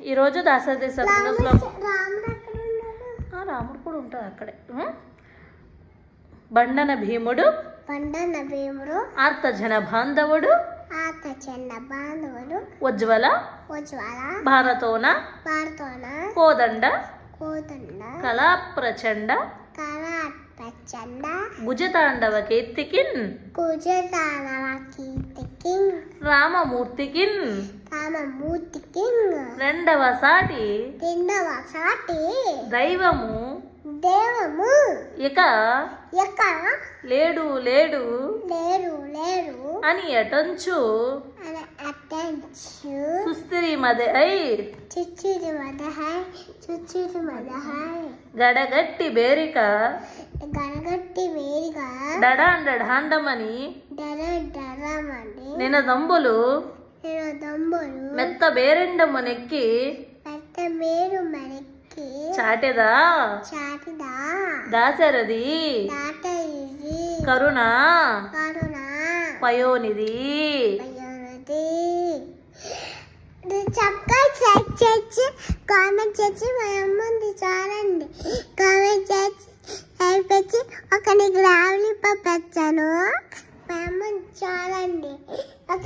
ఈరోజు దాశరథి సర్దులో రాముడు కూడా ఉంటాడు అక్కడే. బండన భీముడు ఆర్తజన బాంధవుడు ఉజ్వల భారతోన కోదండ కళా ప్రచండ భుజతాండవ కీర్తికిన్ రామమూర్తికిన్ రెండవ సాటి దైవము ఇక లేడు లేడు అని అటంచు సుస్థిరి మదై గడగట్టి బేరిక డడాండమని నినదంబులు మెత్త బేరెండము నెక్కి చాటెదా దాశరథి కరుణ పయోనిధి. సబ్స్క్రైబ్ చేసి కామెంట్ చేసి మా అమ్మంది చాలండి. కామెంట్ చేసి లైక్ చేసి ఒక నీకు లాలీపాప్ వచ్చాను. మా అమ్మ చాలండి ఒక